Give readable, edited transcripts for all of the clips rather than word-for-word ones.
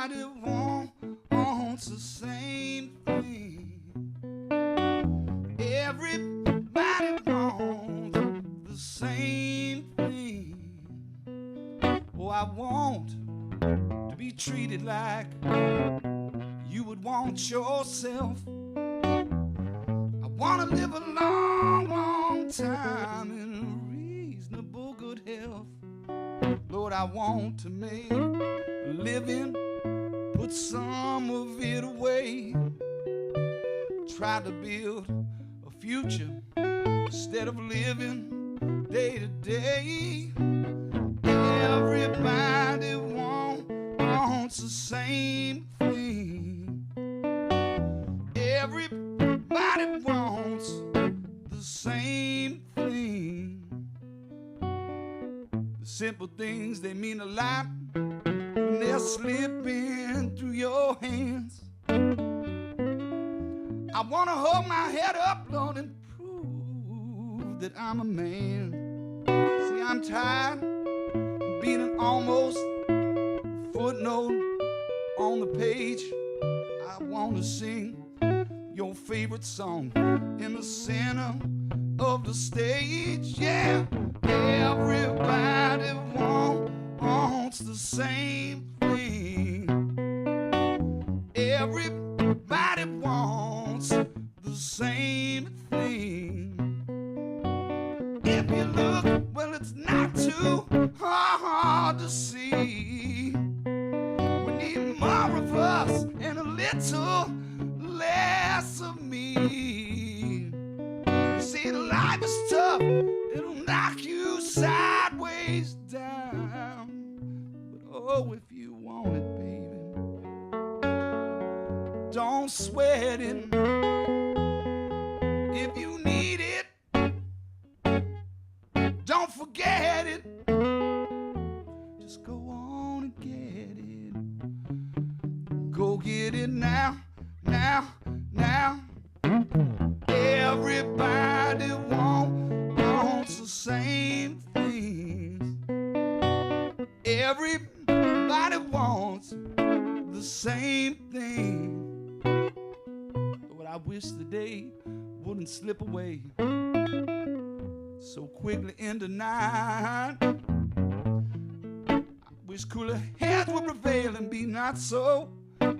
Everybody wants the same thing. Everybody wants the same thing. Oh, I want to be treated like you would want yourself. I want to live a long, long time in reasonable good health. Lord, I want to make a living, put some of it away, try to build a future instead of living day to day. Everybody wants the same thing. Everybody wants the same thing. The simple things, they mean a lot when they're slipping through your hands. I want to hold my head up, Lord, and prove that I'm a man. See, I'm tired of being an almost footnote on the page. I want to sing your favorite song in the center of the stage. Yeah, everybody wants the same thing. Everybody wants the same thing. If you look, well, it's not too hard to see. We need more of us and a little less of me. You see, life is tough, it'll knock you sideways down. But oh, if you want it, baby, don't sweat it. If you need it, don't forget it. Just go on and get it. Go get it now, now, now. Everybody wants the same things. Everybody wants the same thing. But I wish the day wouldn't slip away so quickly into night. I wish cooler heads would prevail and be not so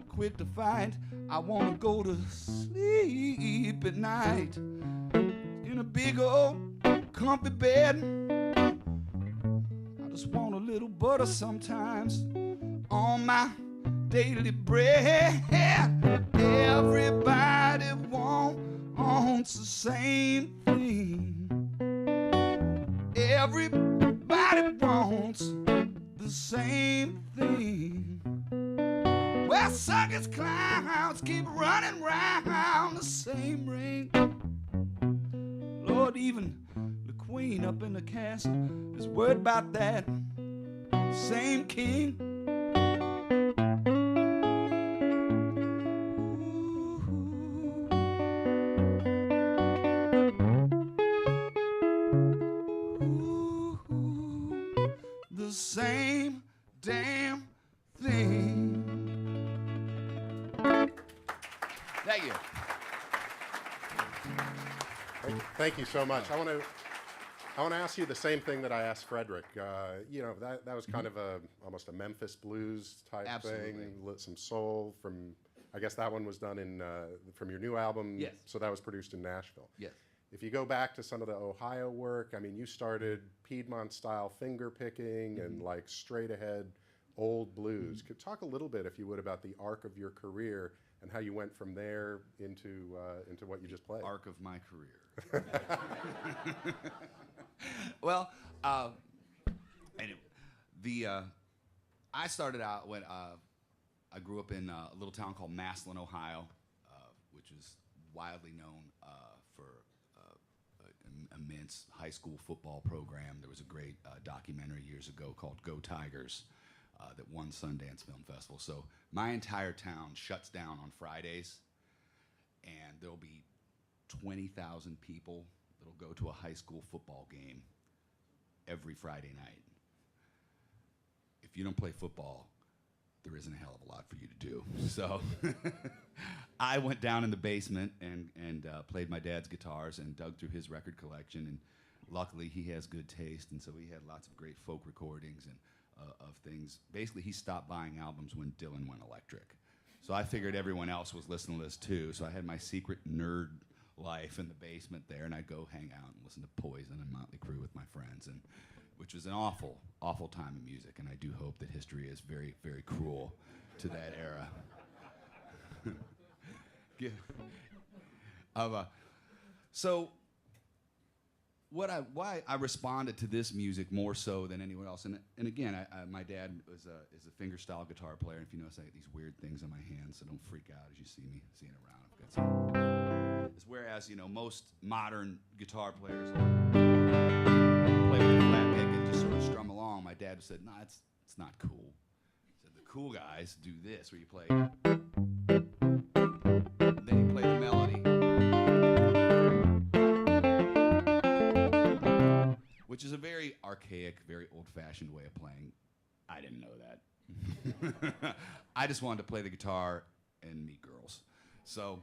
quick to fight. I want to go to sleep at night in a big old comfy bed. I just want a little butter sometimes on my daily bread. Everybody wants the same thing. Everybody wants the same thing. Well, circus clowns keep running round the same ring. Lord, even the queen up in the castle is worried about that same king. The same damn thing. Thank you. Thank you so much. I want to ask you the same thing that I asked Frederick. You know, that was kind of almost a Memphis blues type thing, some soul from. I guess that one was done in from your new album. Yes. So that was produced in Nashville. Yes. If you go back to some of the Ohio work, I mean, you started Piedmont-style finger picking and like straight-ahead old blues. Could talk a little bit, if you would, about the arc of your career and how you went from there into what you just played. Arc of my career. Well, anyway, I started out when I grew up in a little town called Massillon, Ohio, which is widely known for an immense high school football program. There was a great documentary years ago called Go Tigers that won Sundance Film Festival. So my entire town shuts down on Fridays, and there'll be 20,000 people that'll go to a high school football game every Friday night. If you don't play football, there isn't a hell of a lot for you to do. So I went down in the basement and played my dad's guitars and dug through his record collection. And luckily, he has good taste, and so he had lots of great folk recordings and of things. Basically, he stopped buying albums when Dylan went electric. So I figured everyone else was listening to this too. So I had my secret nerd life in the basement there, and I'd go hang out and listen to Poison and Motley Crue with my friends, and which was an awful, awful time in music. And I do hope that history is very, very cruel to that era. So why I responded to this music more so than anyone else, and again, my dad is a fingerstyle guitar player. And if you notice, I get these weird things on my hands, so don't freak out as you see me seeing around. I've got some. Whereas most modern guitar players play with a flat pick and just sort of strum along, my dad said, "No, it's not cool." He said the cool guys do this, where you play, then you play the melody, which is a very archaic, very old-fashioned way of playing. I didn't know that. I just wanted to play the guitar and meet girls. So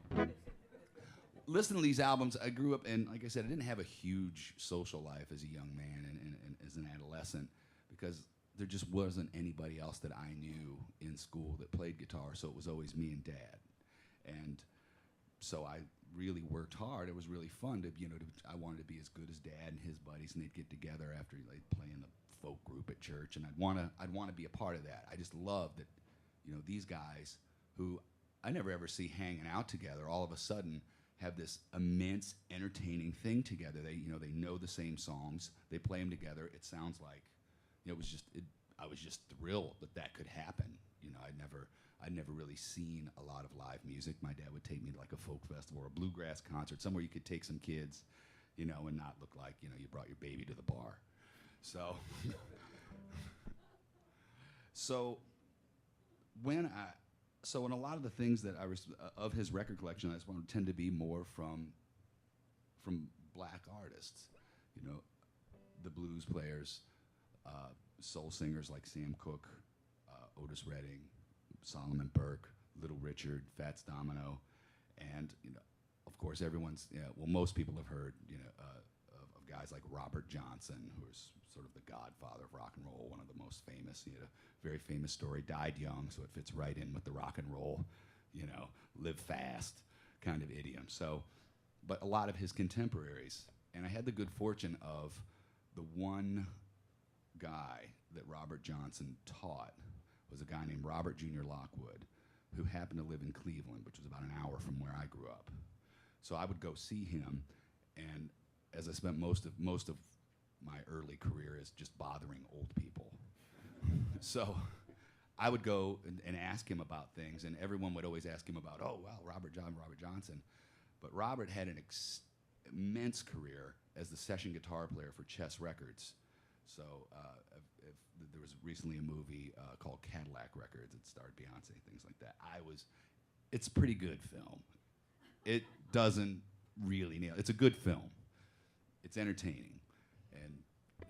listening to these albums, I grew up, and like I said, I didn't have a huge social life as a young man and as an adolescent, because there just wasn't anybody else that I knew in school that played guitar, so it was always me and Dad. And so I really worked hard. It was really fun to, I wanted to be as good as Dad and his buddies, and they'd get together after they'd play in the folk group at church, and I'd want to be a part of that. I just loved that, these guys who I never ever see hanging out together, all of a sudden have this immense entertaining thing together. They know the same songs. They play them together. It sounds like, I was just thrilled that could happen. I'd never really seen a lot of live music. My dad would take me to like a folk festival or a bluegrass concert, somewhere you could take some kids, and not look like, you brought your baby to the bar. So, in a lot of the things that of his record collection, I just want to tend to be more from black artists, the blues players, soul singers like Sam Cooke, Otis Redding, Solomon Burke, Little Richard, Fats Domino, and of course most people have heard of guys like Robert Johnson, who is sort of the godfather of rock and roll, one of the most famous. He had a very famous story, died young, so it fits right in with the rock and roll, live fast kind of idiom. So, but a lot of his contemporaries, and I had the good fortune of the one guy that Robert Johnson taught was a guy named Robert Jr. Lockwood, who happened to live in Cleveland, which was about an hour from where I grew up. So I would go see him, and as I spent most of my early career is just bothering old people. So I would go and ask him about things, and everyone would always ask him about, oh, wow, Robert Johnson. But Robert had an immense career as the session guitar player for Chess Records. So there was recently a movie called Cadillac Records. It starred Beyonce, things like that. It's a pretty good film. It doesn't really nail it. It's a good film. It's entertaining. And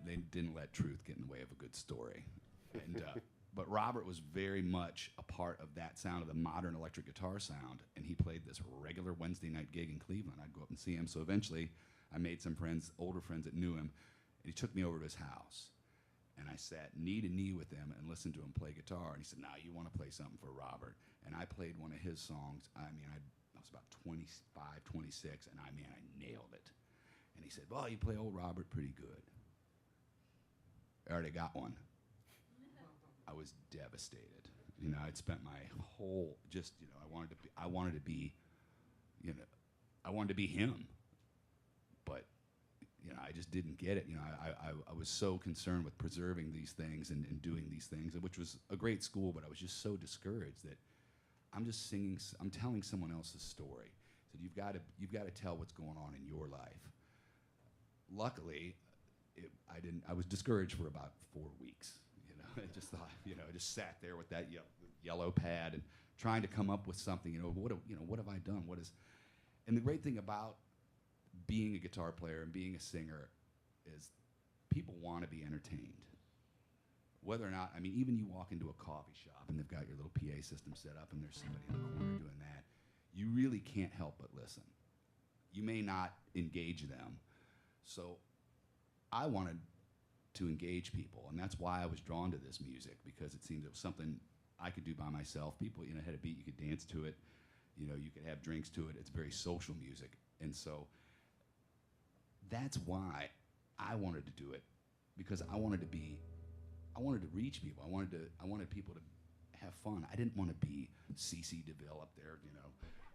they didn't let truth get in the way of a good story. And but Robert was very much a part of that sound, of the modern electric guitar sound, and he played this regular Wednesday night gig in Cleveland. I'd go up and see him. So eventually I made some friends, older friends that knew him, and he took me over to his house. And I sat knee to knee with him and listened to him play guitar. And he said, "Now you want to play something for Robert?" And I played one of his songs. I was about 25, 26, and I nailed it. And he said, "Well, you play old Robert pretty good." I already got one. I was devastated. I'd spent my whole I wanted to be him. But I just didn't get it. I was so concerned with preserving these things and doing these things, which was a great school, but I was just so discouraged that I'm telling someone else's story. So you've got to tell what's going on in your life. Luckily, I was discouraged for about 4 weeks. I just thought, I just sat there with that yellow pad and trying to come up with something. What have I done? And the great thing about being a guitar player and being a singer is people want to be entertained, whether or not, I mean, even you walk into a coffee shop and they've got your little PA system set up and there's somebody in the corner doing that, you really can't help but listen. You may not engage them. So I wanted to engage people, and that's why I was drawn to this music, because it seemed it was something I could do by myself. People, you know, had a beat, you could dance to it, you know, you could have drinks to it. It's very social music. And so that's why I wanted to do it, because I wanted to reach people. I wanted people to have fun. I didn't want to be CC DeVille up there, you know,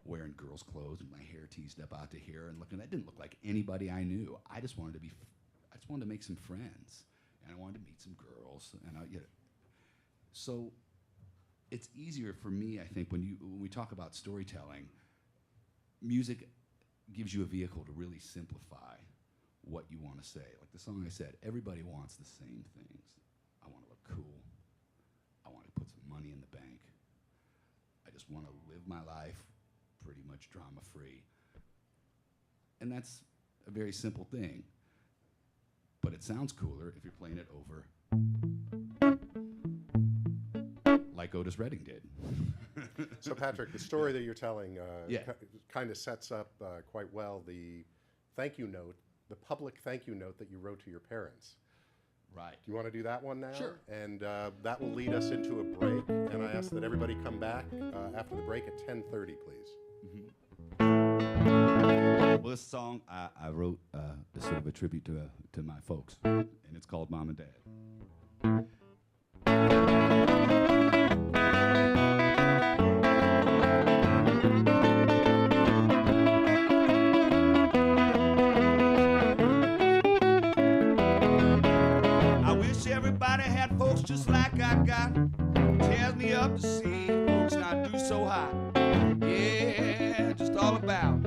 wearing girls' clothes and my hair teased up out to here and looking. That didn't look like anybody I knew. I just wanted to make some friends, and I wanted to meet some girls, and so it's easier for me, I think, when we talk about storytelling. Music gives you a vehicle to really simplify what you want to say. Like the song I said, everybody wants the same things. I want to look cool. I want to put some money in the bank. I just want to live my life pretty much drama-free. And that's a very simple thing. But it sounds cooler if you're playing it over like Otis Redding did. So Patrick, the story that you're telling Yeah. kind of sets up quite well the thank you note, the public thank you note that you wrote to your parents. Right. Do you want to do that one now? Sure. And that will lead us into a break. And I ask that everybody come back after the break at 10:30, please. Well, this song I wrote is sort of a tribute to my folks, and it's called Mom and Dad. I wish everybody had folks just like I got. Tears me up to see folks not do so hot. Yeah, just all about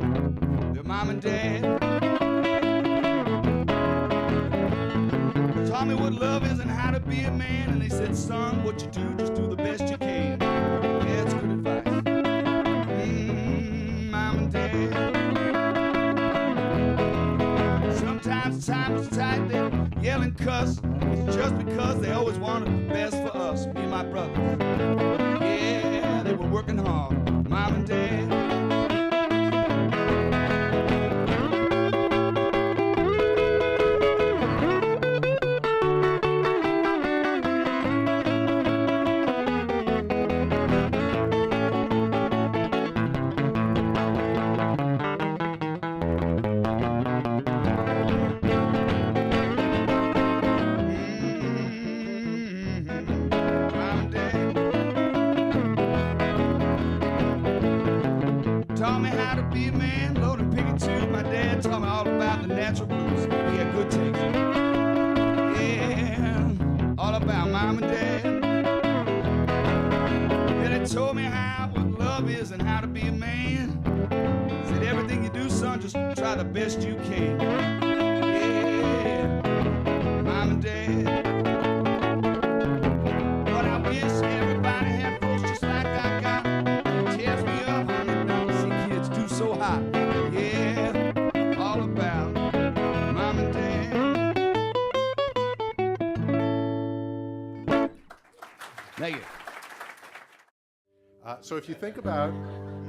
their mom and dad. Taught me what love is and how to be a man. And they said, son, what you do, just do the best you can. Yeah, it's good advice. Mom and dad. Sometimes time is tight, they yell and cuss. It's just because they always wanted the best for us, me and my brothers. Yeah, they were working hard, mom and dad. Taught me how to be a man, load and pick it too. My dad taught me all about the natural blues. He had good taste. Yeah, all about mom and dad. Then he told me how what love is and how to be a man. Said everything you do, son, just try the best you can. Yeah, mom and dad. But I wish everybody had folks just like I got. Tears me up, so hot, yeah, all about mom and dad. Thank you. So if you think about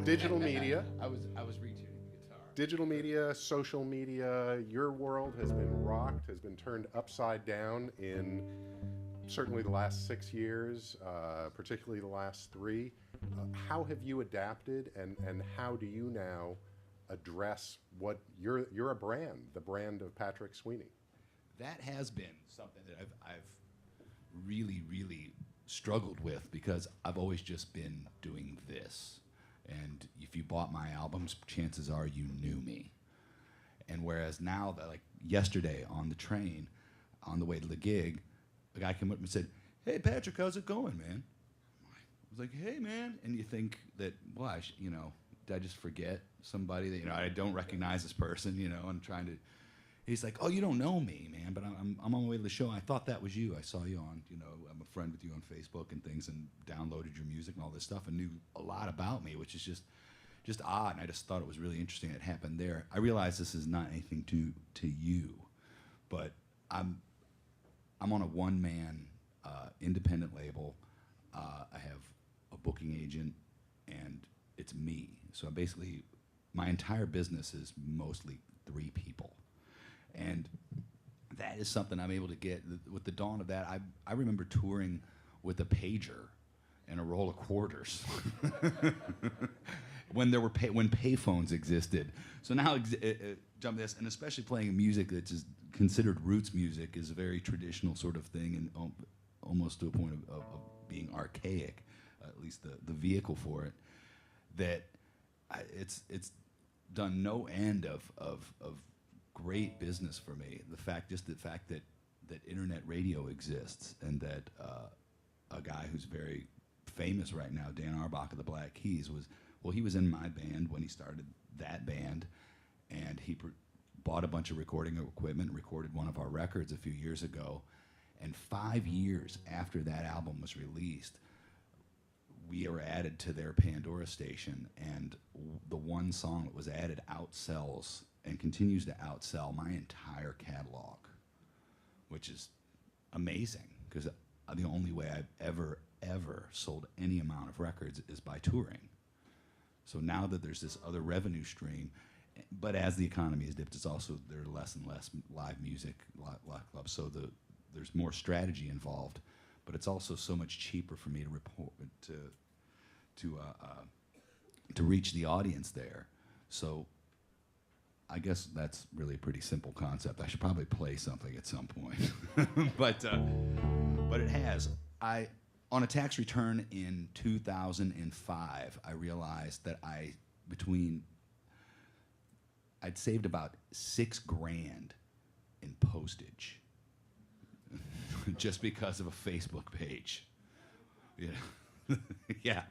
digital media, I was retuning the guitar. digital media, social media, your world has been rocked, has been turned upside down in certainly the last 6 years, particularly the last 3. How have you adapted, and how do you now address what you're a brand, the brand of Patrick Sweany? That has been something that I've really, really struggled with, because I've always just been doing this. And if you bought my albums, chances are you knew me. And whereas now, like yesterday on the train, on the way to the gig, a guy came up and said, "Hey, Patrick, how's it going, man?" I was like, "Hey, man." And you think that, well, did I just forget somebody that, I don't recognize this person, and trying to, he's like, "Oh, you don't know me, man, but I'm on my way to the show. I thought that was you. I saw you on, I'm a friend with you on Facebook and things, and downloaded your music and all this stuff and knew a lot about me," which is just odd. And I just thought it was really interesting it happened there. I realize this is not anything to you, but I'm on a one-man independent label. I have a booking agent, and it's me. So basically, my entire business is mostly 3 people. And that is something I'm able to get. With the dawn of that, I remember touring with a pager and a roll of quarters when when payphones existed. So now jump this, and especially playing music that's just considered roots music is a very traditional sort of thing, and almost to a point of being archaic, at least the vehicle for it. That it's done no end of great business for me. The fact that internet radio exists, and that a guy who's very famous right now, Dan Arbach of the Black Keys, he was in my band when he started that band, and he bought a bunch of recording equipment, recorded one of our records a few years ago, and 5 years after that album was released, we were added to their Pandora station, and the one song that was added outsells and continues to outsell my entire catalog, which is amazing, because the only way I've ever sold any amount of records is by touring. So now that there's this other revenue stream, but as the economy has dipped, there are less and less live music, live clubs, so there's more strategy involved, but it's also so much cheaper for me to reach the audience there. So I guess that's really a pretty simple concept. I should probably play something at some point, but it has. On a tax return in 2005, I realized that I'd saved about $6,000 in postage just because of a Facebook page. Yeah. Yeah.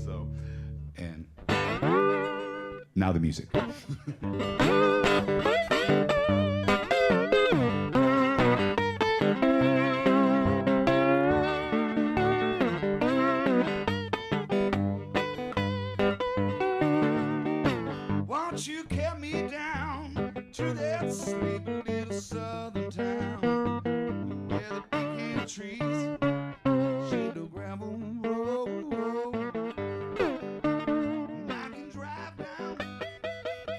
So, and now the music. Won't you carry me down to that sleepy little southern town where the pecan trees shade the gravel road, and I can drive down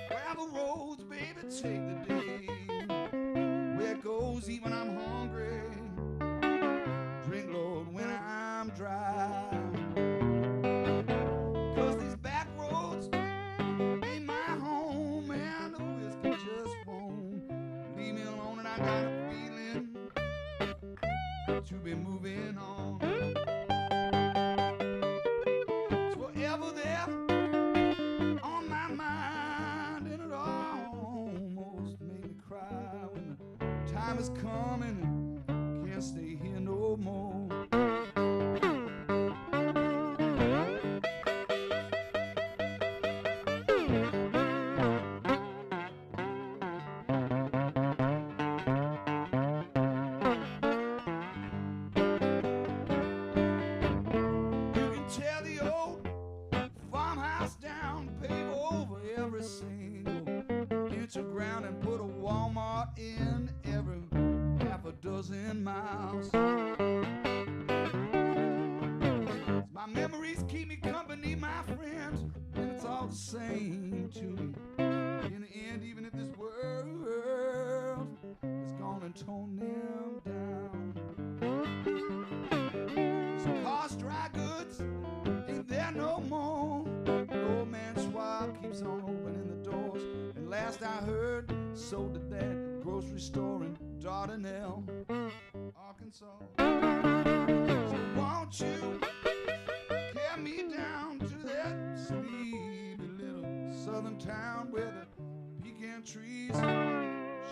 gravel roads, baby, take the day where it goes even I'm hungry, drink Lord when I'm dry. I got a feeling to be moving on. It's forever there on my mind, and it almost made me cry when the time is coming and can't stay here no more. Tear the old farmhouse down, pave over every single inch of ground, and put a Walmart in every half a dozen miles. My memories keep me company, my friends, and it's all the same to me. In the end, even if this world is gone and torn them down, some cars, dry goods, ain't there no more. The old man Schwab keeps on opening the doors, and last I heard, so did that grocery store in Dardanelle, Arkansas. So won't you carry me down to that sleepy little southern town where the pecan trees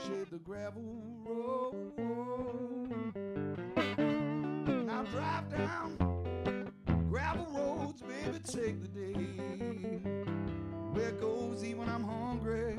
shade the gravel road. Now drive down gravel roads, baby, take the day where it goes even when I'm hungry,